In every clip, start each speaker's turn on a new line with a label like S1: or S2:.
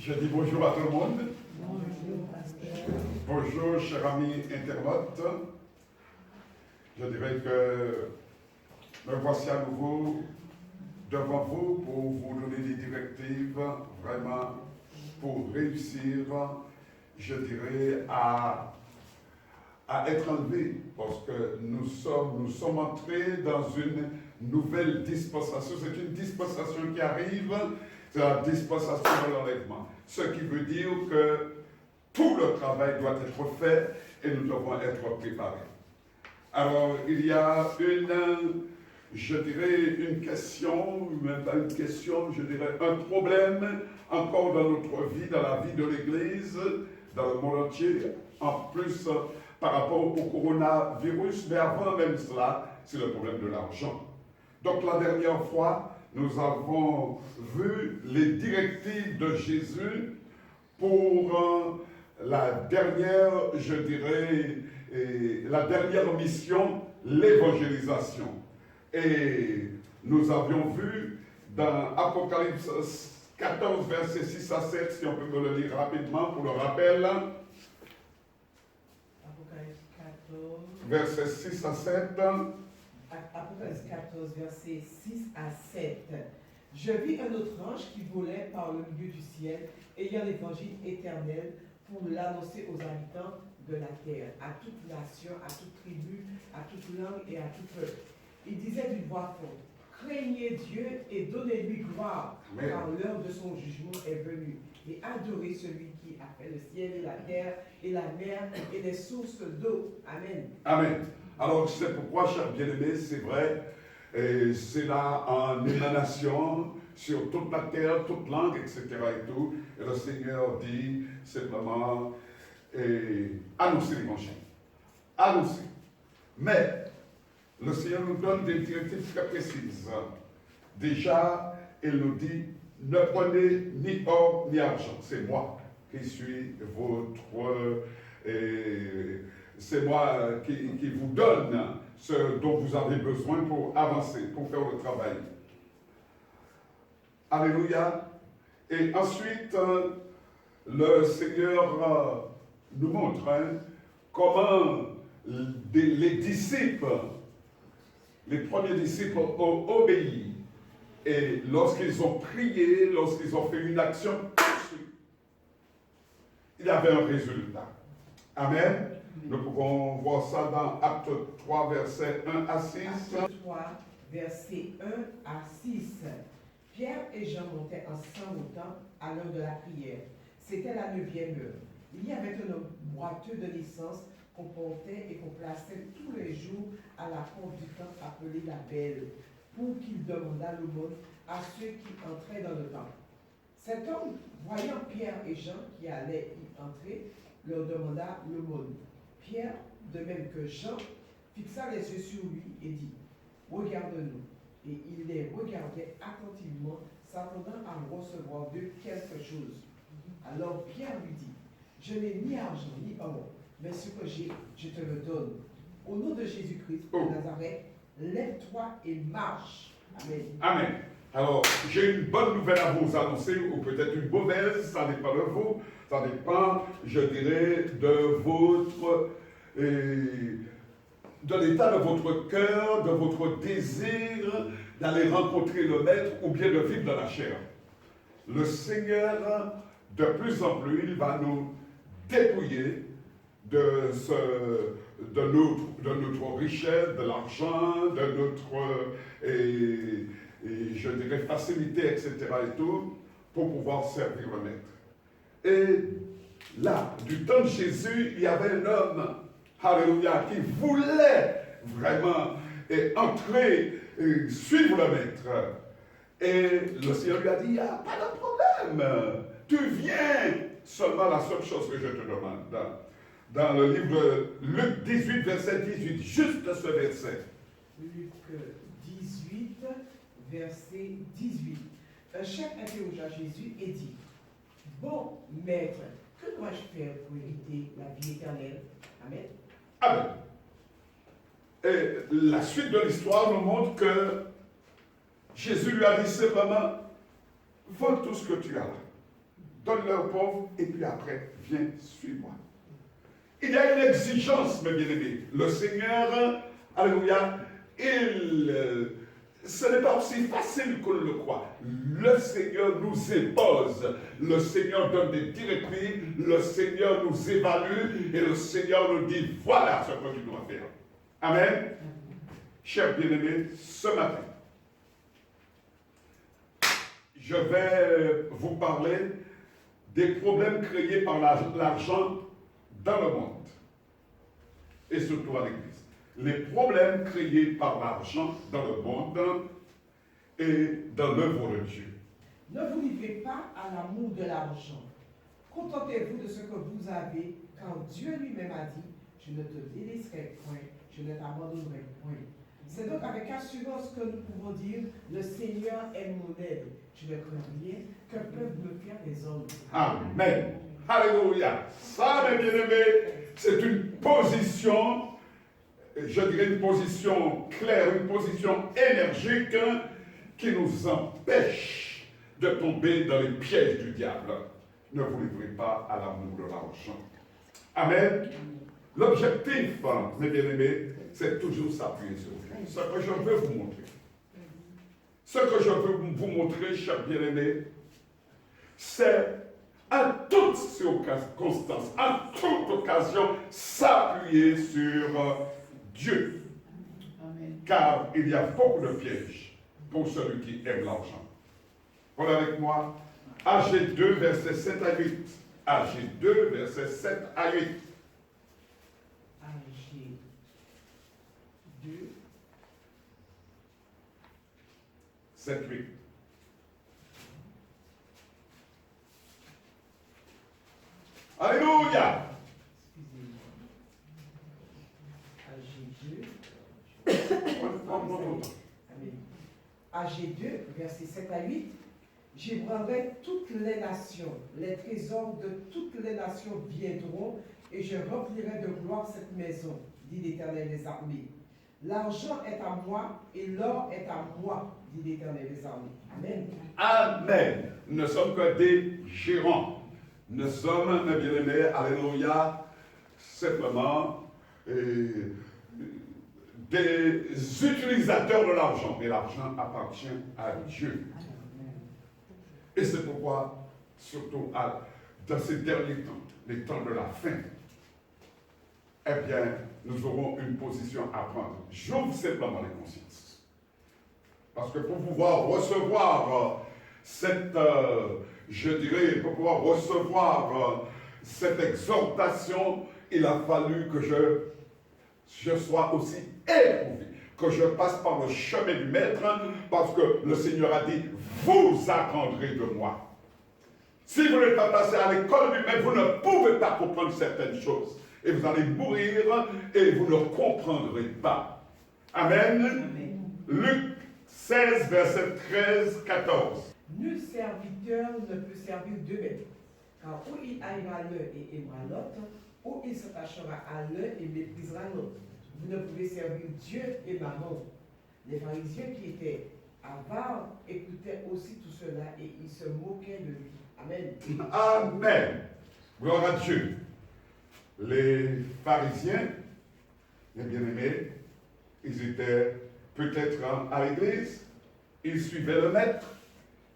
S1: Je dis bonjour à tout le monde.
S2: Bonjour, pasteur.
S1: Bonjour, chers amis internautes. Je dirais que me voici à nouveau devant vous pour vous donner des directives vraiment pour réussir, je dirais, à être enlevé, parce que nous sommes entrés dans une nouvelle dispensation. C'est une dispensation qui arrive, c'est la dispensation de l'enlèvement. Ce qui veut dire que tout le travail doit être fait et nous devons être préparés. Alors, il y a je dirais, une question, même pas une question, je dirais un problème encore dans notre vie, dans la vie de l'Église, dans le monde entier, en plus par rapport au coronavirus, mais avant même cela, c'est le problème de l'argent. Donc la dernière fois, nous avons vu les directives de Jésus pour la dernière, je dirais, la dernière mission, l'évangélisation. Et nous avions vu dans Apocalypse 14, versets 6 à 7, si on peut me le lire rapidement pour le rappel.
S2: Apocalypse 14.
S1: Versets 6 à 7.
S2: Apocalypse 14, versets 6 à 7. Je vis un autre ange qui volait par le milieu du ciel, ayant l'évangile éternel pour l'annoncer aux habitants de la terre, à toute nation, à toute tribu, à toute langue et à tout peuple. Il disait d'une voix forte, craignez Dieu et donnez-lui gloire, car l'heure de son jugement est venue. Et adorez celui qui a fait le ciel et la terre et la mer et les sources d'eau. Amen.
S1: Amen. Alors c'est pourquoi, chers bien-aimés, c'est vrai, c'est là en émanation sur toute la terre, toute langue, etc. et tout. Et le Seigneur dit simplement, annoncer l'évangile. Annoncer. Mais le Seigneur nous donne des directives très précises. Déjà, il nous dit, ne prenez ni or ni argent. C'est moi qui suis votre... c'est moi qui vous donne ce dont vous avez besoin pour avancer, pour faire le travail. Alléluia. Et ensuite, le Seigneur nous montre comment les disciples, les premiers disciples ont obéi. Et lorsqu'ils ont prié, lorsqu'ils ont fait une action, il y avait un résultat. Amen. Nous pouvons voir ça dans Acte 3, versets 1 à 6.
S2: Acte 3, versets 1 à 6. Pierre et Jean montaient ensemble au temple à l'heure de la prière. C'était la 9e heure. Il y avait un homme boiteux de naissance qu'on portait et qu'on plaçait tous les jours à la porte du temple appelé la Belle, pour qu'il demandât l'aumône à ceux qui entraient dans le temple. Cet homme, voyant Pierre et Jean qui allaient y entrer, leur demanda l'aumône. Pierre, de même que Jean, fixa les yeux sur lui et dit, « Regarde-nous. » Et il les regardait attentivement, s'attendant à recevoir d'eux quelque chose. Alors Pierre lui dit, « Je n'ai ni argent ni or, mais ce que j'ai, je te le donne. Au nom de Jésus-Christ de Nazareth, lève-toi et marche. » Amen.
S1: Amen. Alors, j'ai une bonne nouvelle à vous annoncer, ou peut-être une mauvaise, ça dépend de vous, ça dépend, je dirais, de votre, de l'état de votre cœur, de votre désir d'aller rencontrer le Maître ou bien de vivre dans la chair. Le Seigneur, de plus en plus, il va nous dépouiller de notre richesse, de l'argent, de notre, je dirais, facilité, etc. et tout, pour pouvoir servir le Maître. Et là, du temps de Jésus, il y avait un homme, alléluia, qui voulait vraiment entrer, suivre le Maître. Et le Seigneur lui a dit, il n'y a pas de problème, tu viens, seulement la seule chose que je te demande. Dans le livre de Luc 18, verset 18, juste ce verset.
S2: Luc 18, verset 18. Un chef interrogea Jésus et dit, « Bon maître, que dois-je faire pour hériter la vie éternelle? » Amen.
S1: Amen. Et la suite de l'histoire nous montre que Jésus lui a dit simplement, vends tout ce que tu as là. donne-le aux pauvres, et puis après, viens, suis-moi. Il y a une exigence, mes bien-aimés. Le Seigneur, alléluia, ce n'est pas aussi facile qu'on le croit. Le Seigneur nous impose, le Seigneur donne des directives, le Seigneur nous évalue, et le Seigneur nous dit, voilà ce que tu dois faire. Amen. Chers bien-aimés, ce matin, je vais vous parler des problèmes créés par l'argent dans le monde et surtout à l'Église. Les problèmes créés par l'argent dans le monde et dans l'œuvre de Dieu.
S2: Ne vous livrez pas à l'amour de l'argent. Contentez-vous de ce que vous avez, quand Dieu lui-même a dit, je ne te délaisserai point, je ne t'abandonnerai point. C'est donc avec assurance que nous pouvons dire, le Seigneur est mon aide. Je ne crains rien que peuvent me faire les hommes.
S1: Amen. Alléluia. Ça, mes bien-aimés, c'est une position, je dirais une position claire, une position énergique qui nous empêche de tomber dans les pièges du diable. Ne vous livrez pas à l'amour de l'argent. Amen. L'objectif, mes bien-aimés, c'est toujours s'appuyer sur Dieu. Ce que je veux vous montrer. Ce que je veux vous montrer, chers bien-aimés, c'est à toutes circonstances, à toute occasion, s'appuyer sur Dieu.
S3: Amen.
S1: Car il y a beaucoup de pièges pour celui qui aime l'argent. Voilà avec moi, AG 2, versets 7 à 8. AG 2, versets 7 à 8.
S2: AG 2,
S1: 7, 8. Alléluia.
S2: excusez-moi. AG 2, versets 7 à 8. J'ébranlerai toutes les nations, les trésors de toutes les nations viendront, et je remplirai de gloire cette maison, dit l'Éternel des armées. L'argent est à moi, et l'or est à moi, dit l'Éternel des armées. Amen.
S1: Amen. Nous ne sommes que des gérants. Nous sommes, mes bien-aimés, alléluia, simplement des utilisateurs de l'argent. Mais l'argent appartient à Dieu. Et c'est pourquoi, surtout dans ces derniers temps, les temps de la fin, eh bien, nous aurons une position à prendre. J'ouvre simplement les consciences. Parce que pour pouvoir recevoir cette, je dirais, pour pouvoir recevoir cette exhortation, il a fallu que je sois aussi éprouvé, que je passe par le chemin du maître, parce que le Seigneur a dit, vous apprendrez de moi. Si vous n'êtes pas passé à l'école du maître, vous ne pouvez pas comprendre certaines choses. Et vous allez mourir et vous ne comprendrez pas. Amen.
S2: Amen.
S1: Luc 16, verset 13, 14.
S2: Nul serviteur ne peut servir deux maîtres, car ou il haïra l'un et aimera l'autre, ou il s'attachera à l'un et méprisera l'autre. Vous ne pouvez servir Dieu et Mammon. Les pharisiens qui étaient avares écoutaient aussi tout cela et ils se moquaient de lui. Amen.
S1: Amen. Gloire à Dieu. Les pharisiens, les bien-aimés, ils étaient peut-être à l'église, ils suivaient le maître,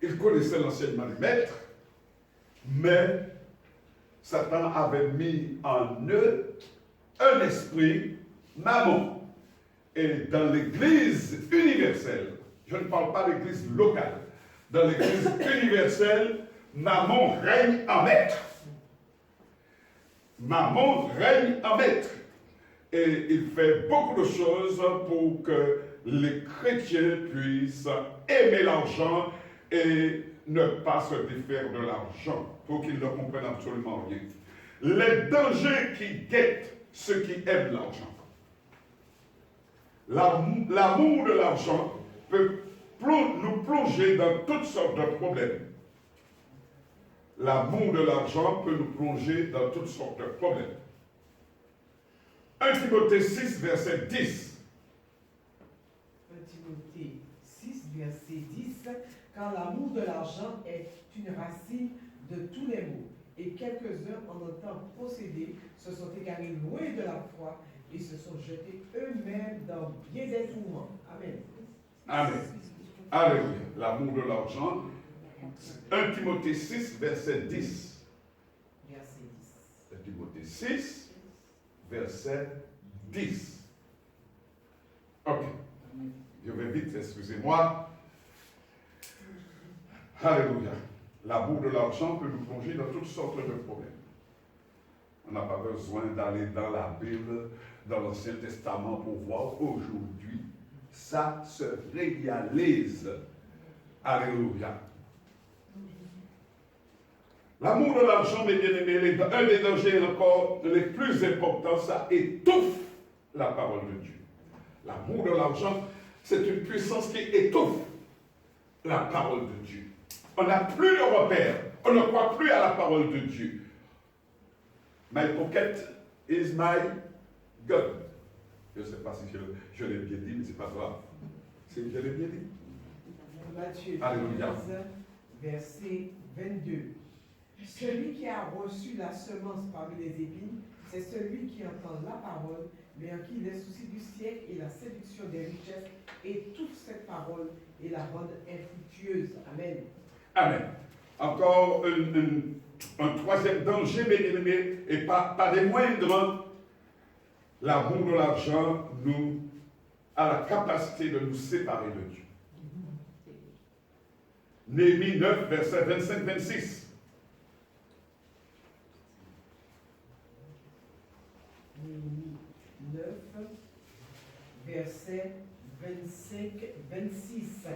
S1: ils connaissaient l'enseignement du maître, mais Satan avait mis en eux un esprit mammon. Et dans l'église universelle, je ne parle pas d'église locale, dans l'église universelle, mammon règne en maître. Mammon règne en maître. Et il fait beaucoup de choses pour que les chrétiens puissent aimer l'argent et ne pas se défaire de l'argent, pour qu'ils ne comprennent absolument rien. Les dangers qui guettent ceux qui aiment l'argent. L'amour de l'argent peut nous plonger dans toutes sortes de problèmes. L'amour de l'argent peut nous plonger dans toutes sortes de problèmes. 1 Timothée 6, verset 10.
S2: 1 Timothée 6, verset 10. Car l'amour de l'argent est une racine de tous les maux. Et quelques-uns, en étant possédés, se sont égarés loin de la foi et se sont jetés eux-mêmes dans bien des tourments. Amen.
S1: Amen. Alléluia. L'amour de l'argent. 1 Timothée 6, verset 10.
S2: Verset 10.
S1: 1 Timothée 6, verset 10. Ok. Je vais vite, excusez-moi. Alléluia. L'amour de l'argent peut nous plonger dans toutes sortes de problèmes. On n'a pas besoin d'aller dans la Bible, dans l'Ancien Testament pour voir aujourd'hui. Ça se réalise. Alléluia. L'amour de l'argent, mes bien-aimés, un des dangers encore les plus importants, ça étouffe la parole de Dieu. L'amour de l'argent, c'est une puissance qui étouffe la parole de Dieu. On n'a plus de repère. On ne croit plus à la parole de Dieu. My pocket is my God. Je ne sais pas si je l'ai bien dit, mais ce n'est pas grave. Je l'ai bien dit.
S2: Matthieu 15,
S1: Alléluia.
S2: verset 22. Celui qui a reçu la semence parmi les épines, c'est celui qui entend la parole, mais en qui les soucis du siècle et la séduction des richesses et toute cette parole et la rendent infructueuse. Amen.
S1: Amen. Encore un troisième danger, mes bien-aimés, et pas des moindres. L'amour de l'argent a la capacité de nous séparer de Dieu. Néhémie 9, verset 25-26.
S2: Néhémie 9, verset 25-26.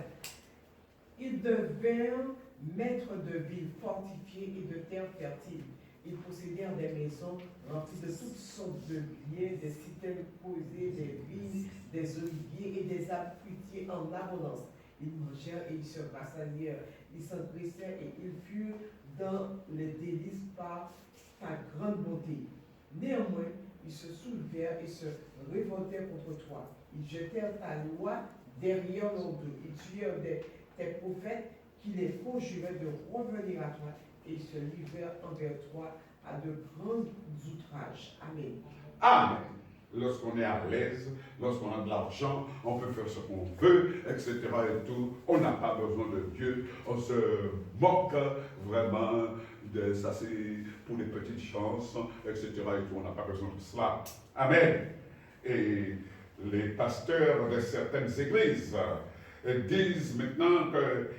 S2: Ils devinrent maîtres de villes fortifiées et de terres fertiles. Ils possédèrent des maisons remplies de toutes sortes de biens, des citernes posées, des vignes, des oliviers et des arbres fruitiers en abondance. Ils mangèrent et ils se rassasièrent. Ils s'engraissèrent et ils furent dans les délices par ta grande bonté. Néanmoins, ils se soulevèrent et se révoltèrent contre toi. Ils jetèrent ta loi derrière leur dos. Ils tuèrent tes prophètes qui les conjuraient de revenir à toi et ils se livrèrent envers toi à de grands outrages. Amen.
S1: Amen. Lorsqu'on est à l'aise, lorsqu'on a de l'argent, on peut faire ce qu'on veut, etc. et tout. On n'a pas besoin de Dieu. On se moque vraiment de ça, c'est pour les petites chances, etc. et tout. On n'a pas besoin de cela. Amen. Et les pasteurs de certaines églises disent maintenant que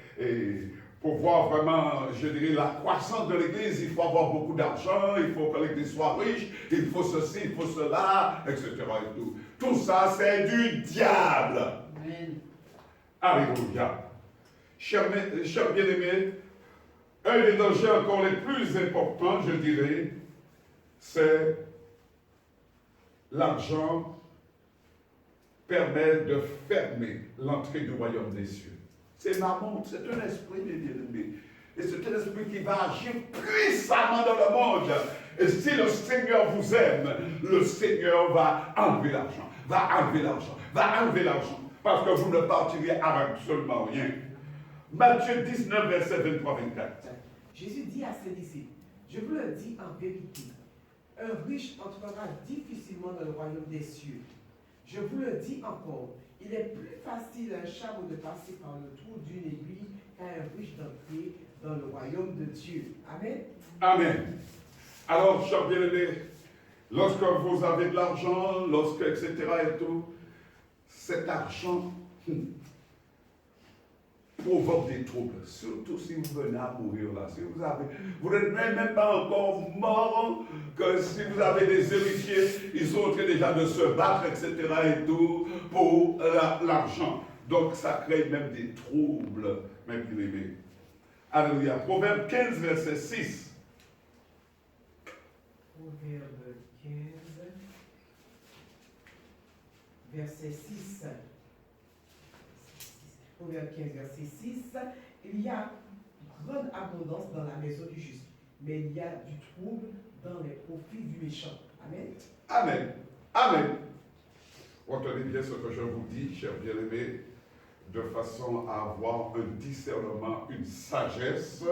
S1: pour voir vraiment, je dirais, la croissance de l'église, il faut avoir beaucoup d'argent, il faut que l'église soit riche, il faut ceci, il faut cela, etc. et tout. Tout ça, c'est du diable.
S3: Amen.
S1: Alléluia. Chers bien-aimés, un des dangers encore les plus importants, je dirais, c'est l'argent permet de fermer l'entrée du royaume des cieux. C'est maman, c'est un esprit, mes bien-aimés. Et c'est un esprit qui va agir puissamment dans le monde. Et si le Seigneur vous aime, le Seigneur va enlever l'argent, va enlever l'argent, va enlever l'argent. Parce que vous ne partirez avec absolument rien. Matthieu 19, verset 23-24.
S2: Jésus dit à ses disciples, je vous le dis en vérité, un riche entrera difficilement dans le royaume des cieux. Je vous le dis encore, il est plus facile à un chameau de passer par le trou d'une aiguille qu'à un riche d'entrer dans le royaume de Dieu. Amen.
S1: Amen. Alors, chers bien-aimés, lorsque vous avez de l'argent, etc. et tout, cet argent provoque des troubles, surtout si vous venez à mourir là. Si vous n'êtes même pas encore mort, que si vous avez des héritiers, ils sont en train déjà de se battre, etc. et tout, pour l'argent. Donc ça crée même des troubles, même bien-aimés. Alléluia. Proverbe 15, verset 6.
S2: Proverbe 15, verset 6. Proverbe 15, verset 6. Il y a grande abondance dans la maison du juste, mais il y a du trouble dans les profits du méchant. Amen.
S1: Amen. Amen. Retenez bien ce que je vous dis, chers bien-aimés, de façon à avoir un discernement, une sagesse,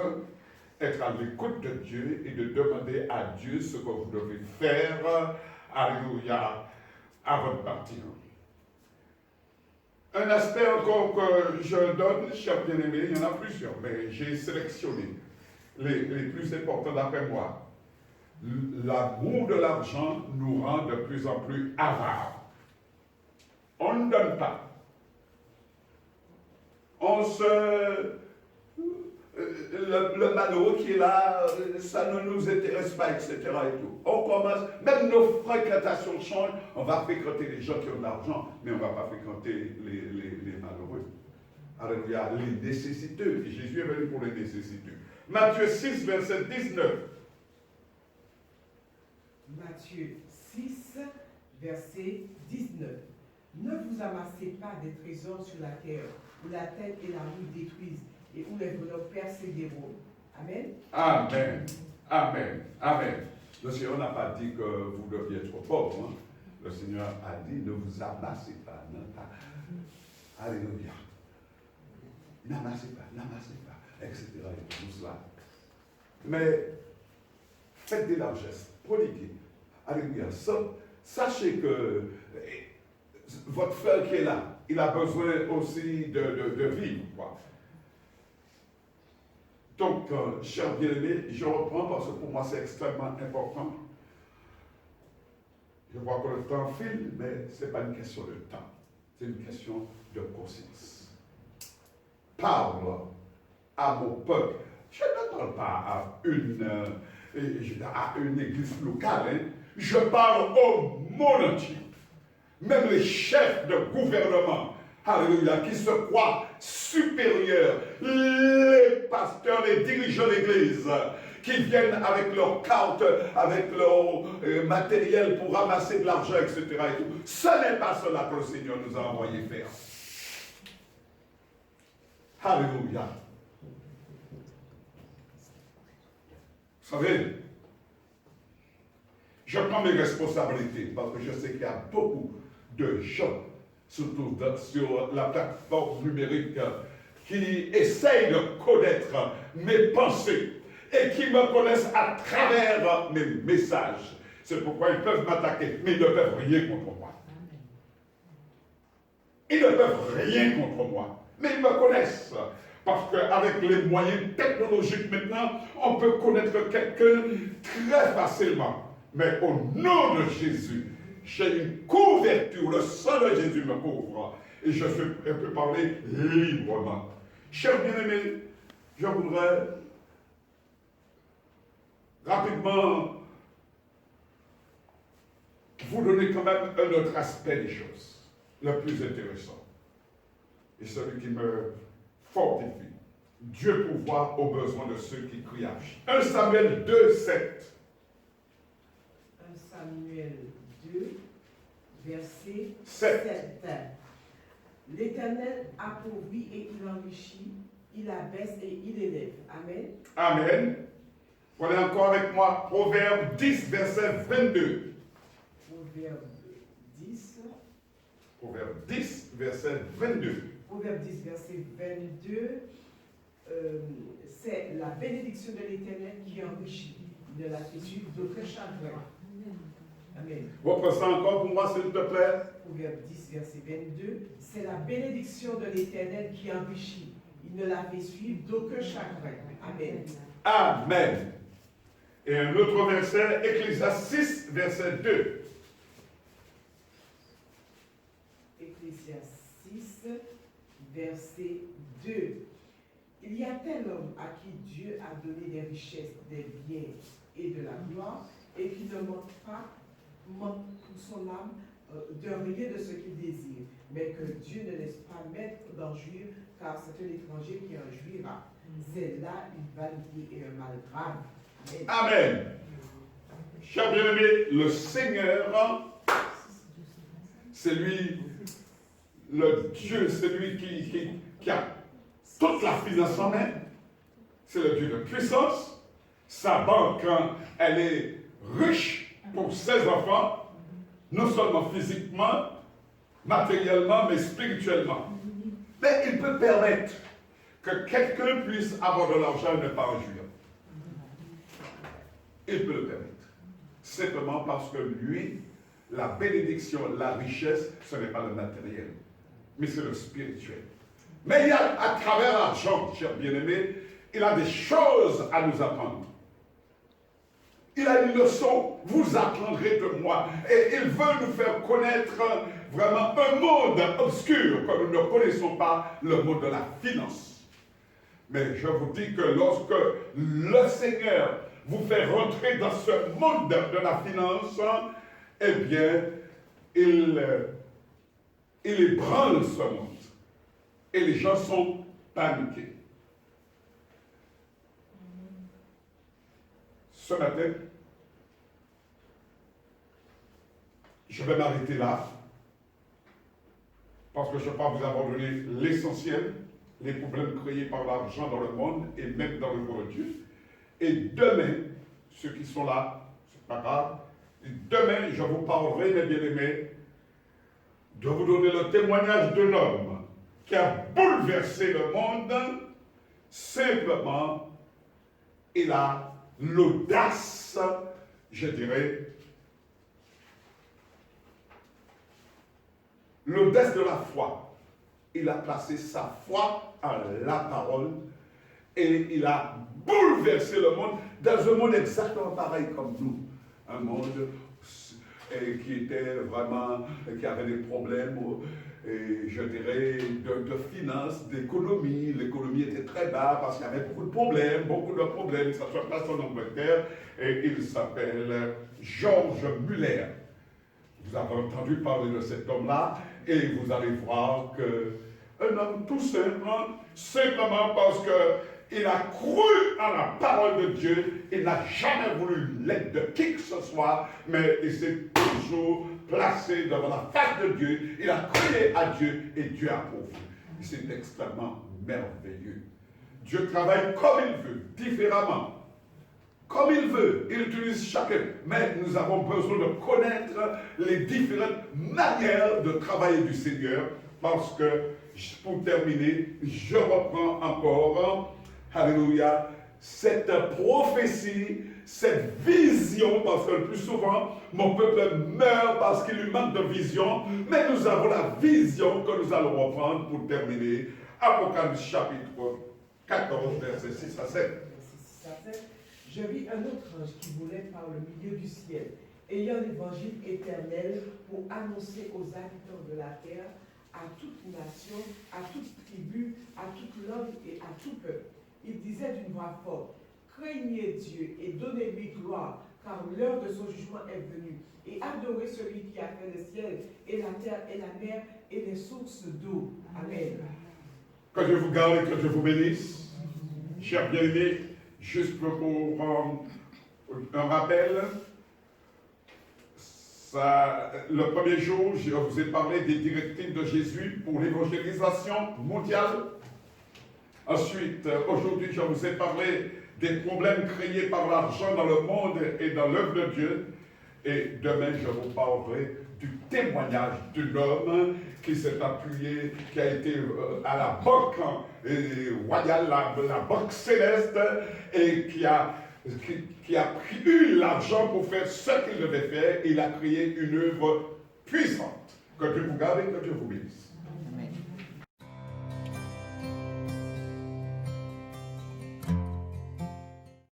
S1: être à l'écoute de Dieu et de demander à Dieu ce que vous devez faire, alléluia, avant de partir. Un aspect encore que je donne, chers bien-aimés, il y en a plusieurs, mais j'ai sélectionné les plus importants d'après moi. L'amour de l'argent nous rend de plus en plus avares. On ne donne pas. On se... le malheureux qui est là, ça ne nous intéresse pas, etc. Et tout. On commence, même nos fréquentations changent, on va fréquenter les gens qui ont de l'argent, mais on ne va pas fréquenter les malheureux. Alléluia, les nécessiteux. Et Jésus est venu pour les nécessiteux. Matthieu 6, verset 19.
S2: Matthieu 6, verset 19. Ne vous amassez pas des trésors sur la terre, où la terre et la rouille détruisent, et où les voleurs percent et déroulent. Amen.
S1: Amen. Amen. Amen. Le Seigneur n'a pas dit que vous deviez être pauvre. Hein. Le Seigneur a dit ne vous amassez pas. Alléluia. N'amassez pas, etc. Et tout cela. Mais faites des largesses, prodiguez. Alléluia. Sachez que votre frère qui est là, il a besoin aussi de vivre. Quoi. Donc, chers bien-aimés, je reprends parce que pour moi c'est extrêmement important. Je vois que le temps file, mais ce n'est pas une question de temps, c'est une question de conscience. Parle à mon peuple. Je ne parle pas à une église locale, hein. Je parle au monde entier. Même les chefs de gouvernement, alléluia, qui se croient supérieurs, les pasteurs, les dirigeants d'église, qui viennent avec leurs cartes, avec leur matériel pour ramasser de l'argent, etc. Et tout. Ce n'est pas cela que le Seigneur nous a envoyé faire. Alléluia. Vous savez, je prends mes responsabilités parce que je sais qu'il y a beaucoup de gens, surtout sur la plateforme numérique, qui essayent de connaître mes pensées et qui me connaissent à travers mes messages. C'est pourquoi ils peuvent m'attaquer, mais ils ne peuvent rien contre moi. Ils ne peuvent rien contre moi, mais ils me connaissent. Parce qu'avec les moyens technologiques maintenant, on peut connaître quelqu'un très facilement. Mais au nom de Jésus, j'ai une couverture, le sang de Jésus me couvre. Et je peux parler librement. Chers bien-aimés, je voudrais rapidement vous donner quand même un autre aspect des choses, le plus intéressant. Et celui qui me fortifie. Dieu pourvoit aux besoins de ceux qui crient à lui. 1 Samuel 2, 7.
S2: 1 Samuel 2, verset 7. L'Éternel appauvrit et il enrichit, il abaisse et il élève. Amen.
S1: Amen. Prenez encore avec moi Proverbe 10, verset 22.
S2: Proverbe 10.
S1: Proverbe 10, verset 22.
S2: Proverbe 10, verset 22. C'est la bénédiction de l'Éternel qui enrichit. Il ne la fait suivre d'aucun chagrin. Amen.
S1: Reprends ça encore pour moi, s'il te plaît.
S2: Proverbe 10, verset 22. C'est la bénédiction de l'Éternel qui enrichit. Il ne la fait suivre d'aucun chagrin. Amen.
S1: Amen. Et un autre verset, Ecclésiaste 6, verset 2.
S2: Ecclésiaste 6, verset 2. Il y a tel homme à qui Dieu a donné des richesses, des biens et de la gloire, et qui ne manque pour son âme de rien de ce qu'il désire, mais que Dieu ne laisse pas mettre d'en jouir, car c'est un étranger qui en jouira. C'est là une vanité et un mal grave.
S1: Amen. Chers bien-aimés, le Seigneur, c'est lui, le Dieu, c'est lui qui a toute la finance en main. C'est le Dieu de puissance. Sa banque, elle est riche pour ses enfants, non seulement physiquement, matériellement, mais spirituellement. Mais il peut permettre que quelqu'un puisse avoir de l'argent et ne pas en jouir. il peut le permettre. Simplement parce que lui, la bénédiction, la richesse, ce n'est pas le matériel, mais c'est le spirituel. Mais il y a, à travers l'argent, chers bien-aimés, il a des choses à nous apprendre. Il a une leçon, vous apprendrez de moi. Et il veut nous faire connaître vraiment un monde obscur, que nous ne connaissons pas, le monde de la finance. Mais je vous dis que lorsque le Seigneur vous fait rentrer dans ce monde de la finance, eh bien, il ébranle ce monde. Et les gens sont paniqués. Ce matin, je vais m'arrêter là, parce que je crois vous avoir donné l'essentiel, les problèmes créés par l'argent dans le monde et même dans le monde de Dieu. Et demain, ceux qui sont là, c'est pas grave, demain, je vous parlerai, mes bien-aimés, de vous donner le témoignage d'un homme qui a bouleversé le monde. Simplement, il a l'audace, je dirais, l'audace de la foi. Il a placé sa foi en la parole et il a bouleversé le monde dans un monde exactement pareil comme nous. Un monde qui était vraiment, qui avait des problèmes, et je dirais, de finances, d'économie. L'économie était très bas parce qu'il y avait beaucoup de problèmes, ça soit pas en Angleterre, et il s'appelle George Muller. Vous avez entendu parler de cet homme-là, et vous allez voir qu'un homme tout simple, simplement parce qu'il a cru à la parole de Dieu, il n'a jamais voulu l'aide de qui que ce soit, mais il s'est toujours placé devant la face de Dieu, il a crié à Dieu et Dieu a pourvu. C'est extrêmement merveilleux. Dieu travaille comme il veut, différemment. Comme il veut, il utilise chacun. Mais nous avons besoin de connaître les différentes manières de travailler du Seigneur, parce que, pour terminer, je reprends encore, alléluia, cette prophétie, cette vision, parce que le plus souvent, mon peuple meurt parce qu'il lui manque de vision, mais nous avons la vision que nous allons reprendre pour terminer. Apocalypse chapitre 14, versets 6 à 7.
S2: Je vis un autre ange qui volait par le milieu du ciel, ayant l'évangile éternel pour annoncer aux habitants de la terre, à toute nation, à toute tribu, à toute langue et à tout peuple. Il disait d'une voix forte, craignez Dieu et donnez-lui gloire, car l'heure de son jugement est venue, et adorez celui qui a fait le ciel et la terre et la mer et les sources d'eau. Amen.
S1: Que Dieu vous garde et que Dieu vous bénisse. Chers bien-aimés, juste pour un rappel, le premier jour, je vous ai parlé des directives de Jésus pour l'évangélisation mondiale. Ensuite, aujourd'hui, je vous ai parlé des problèmes créés par l'argent dans le monde et dans l'œuvre de Dieu. Et demain, je vous parlerai du témoignage d'un homme qui s'est appuyé, qui a été à la banque royale, la banque céleste, et qui a pris l'argent pour faire ce qu'il devait faire. Il a créé une œuvre puissante. Que Dieu vous garde et que Dieu vous bénisse.